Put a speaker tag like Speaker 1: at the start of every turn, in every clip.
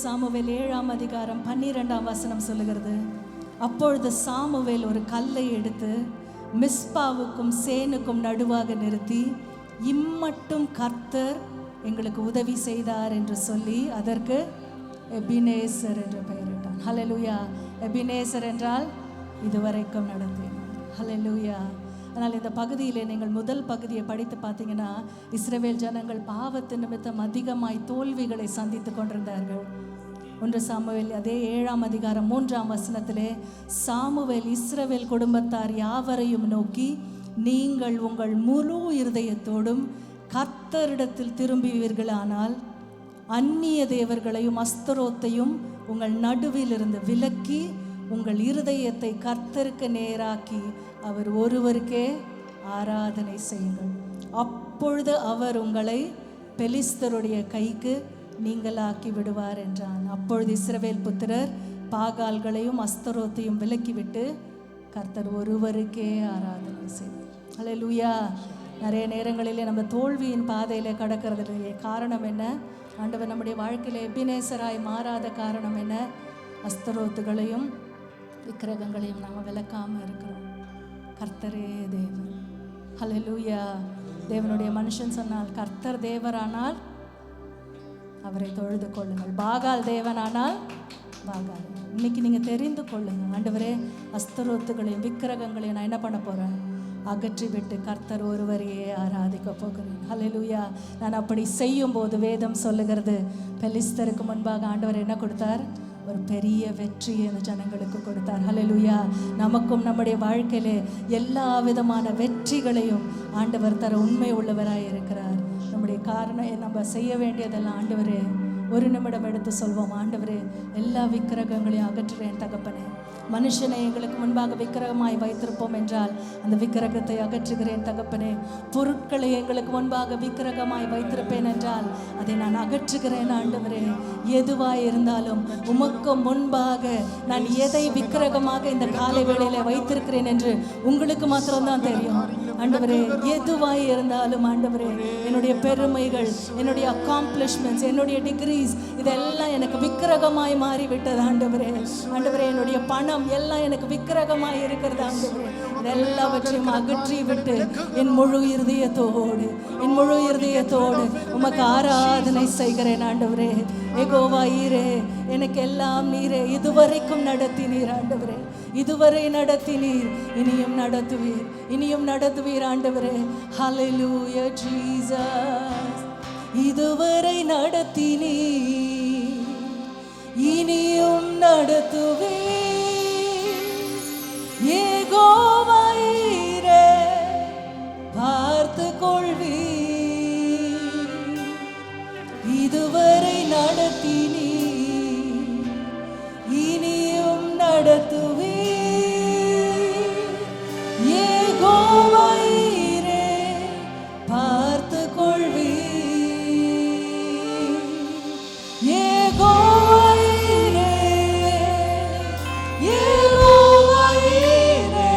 Speaker 1: Samuel 7:12 சொல்லுகிறது, அப்பொழுது Samuel ஒரு கல்லை எடுத்து மிஸ்பாவுக்கும் சேனுக்கும் நடுவாக நிறுத்தி, இம்மட்டும் கர்த்தர் எங்களுக்கு உதவி செய்தார் என்று சொல்லி அதற்கு எபினேசர் என்று பெயரிட்டான். ஹல்லேலூயா. எபினேசர் என்றால் இதுவரைக்கும் நடந்தேன். ஹல்லேலூயா. ஆனால் இந்த பகுதியில் நீங்கள் முதல் பகுதியை படித்து பார்த்தீங்கன்னா, இஸ்ரவேல் ஜனங்கள் பாவத்து நிமித்தம் அதிகமாய் தோல்விகளை சந்தித்து கொண்டிருந்தார்கள். 1 சாமுவேல் அதே 7:3 சாமுவேல் இஸ்ரவேல் குடும்பத்தார் யாவரையும் நோக்கி, நீங்கள் உங்கள் முழு இருதயத்தோடும் கர்த்தரிடத்தில் திரும்புவீர்களானால் அந்நிய தேவர்களையும் அஸ்தரோத்தையும் உங்கள் நடுவிலிருந்து விலக்கி உங்கள் இருதயத்தை கர்த்தருக்கு நேராக்கி அவர் ஒருவருக்கே ஆராதனை செய்யுங்கள். அப்பொழுது அவர் உங்களை பெலிஸ்தருடைய கைக்கு நீங்களாக்கி விடுவார் என்றான். அப்பொழுது இஸ்ரவேல் புத்திரர் பாகால்களையும் அஸ்தரோத்தையும் விலக்கிவிட்டு கர்த்தர் ஒருவருக்கே ஆராதனை செய்தார். ஹல்லேலூயா. நிறைய நேரங்களிலே நம்ம தோல்வியின் பாதையில் கடக்கிறதுலையே காரணம் என்ன? ஆண்டவர் நம்முடைய வாழ்க்கையில் எபினேசராய் மாறாத காரணம் என்ன? அஸ்தரோத்துகளையும் விக்கிரகங்களையும் நாம் விளக்காமல் இருக்கிறோம். கர்த்தரே தேவன். ஹல்லேலூயா. தேவனுடைய மனுஷன் சொன்னால், கர்த்தர் தேவரானால் அவரை தொழுது கொள்ளுங்கள், பாகால் தேவனானால் பாகால். இன்னைக்கு நீங்கள் தெரிந்து கொள்ளுங்கள், ஆண்டவரே அஸ்தரோத்துகளையும் விக்கிரகங்களையும் நான் என்ன பண்ண போகிறேன்? அகற்றிவிட்டு கர்த்தர் ஒருவரையே ஆராதிக்க போகிறேன். ஹல்லேலூயா. நான் அப்படி செய்யும் போது வேதம் சொல்லுகிறது, பெலிஸ்தருக்கு முன்பாக ஆண்டவர் என்ன கொடுத்தார்? ஒரு பெரிய வெற்றியை அந்த ஜனங்களுக்கு கொடுத்தார். ஹல்லேலூயா. நமக்கும் நம்முடைய வாழ்க்கையிலே எல்லா விதமான வெற்றிகளையும் ஆண்டவர் தர உண்மை உள்ளவராய் இருக்கிறார். நம்முடைய காரணம் நம்ம செய்ய வேண்டியதெல்லாம், ஆண்டவரே ஒரு நிமிடம் எடுத்து சொல்வோம், ஆண்டவரே எல்லா விக்கிரகங்களையும் அகற்றுறேன் தகப்பனே. மனுஷனை எங்களுக்கு முன்பாக விக்கிரகமாய் வைத்திருப்போம் என்றால் அந்த விக்கிரகத்தை அகற்றுகிறேன் தகப்பனே. பொருட்களை எங்களுக்கு முன்பாக விக்கிரகமாய் வைத்திருப்பேன் என்றால் அதை நான் அகற்றுகிறேன் ஆண்டவரே. எதுவாய் இருந்தாலும் உமக்கு முன்பாக நான் எதை விக்கிரகமாக இந்த காலை வேளையில வைத்திருக்கிறேன் என்று உங்களுக்கு மாத்திரம்தான் தெரியும் ஆண்டவரே. எதுவாய் இருந்தாலும் ஆண்டவரே, என்னுடைய பெருமைகள், என்னுடைய அக்காம்ப்ளிஷ்மெண்ட்ஸ், என்னுடைய டிகிரிஸ் இதெல்லாம் எனக்கு விக்கிரகமாய் மாறிவிட்டது ஆண்டவரே. ஆண்டவரே, என்னுடைய பணம் எல்லாம் எனக்கு விக்கிரகமாய் இருக்கிறது ஆண்டவரே. எல்லாவற்றையும் அகற்றி விட்டு என் முழு இருதயத்தோடு உமக்கு ஆராதனை செய்கிறேன் ஆண்டவரே. யெகோவா ஈரே, எனக்கு எல்லாம் நீரே இதுவரைக்கும் நடத்தினீர் ஆண்டவரே. இதுவரை நடத்தினீர், இனியும் நடத்துவீர் ஆண்டவரே. ஹல்லேலூயா ஜீசஸ். இதுவரை நடத்தினீர், இனியும் நடத்துவீர். யெகோவா ஈரே, பார்த்து கொள்வீர். இதுவரை நடத்தினீர், இனியும் நடத்துவீர். யெகோவா ஈரே, பார்த்து கொள்வீர். யெகோவா ஈரே, யெகோவா ஈரே,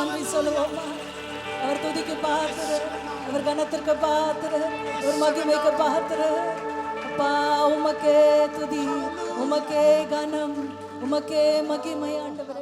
Speaker 1: நன்றி சொல்லுவோமா? அவர் துதிக்கு பாத்திர, அவர் கனத்திற்கு பாத்திர, அவர் மகிமைக்கு பாத்திர. அப்பா உமக்கே துதி, உமக்கே கனம், உமக்கே மகிமை ஆண்டவர்.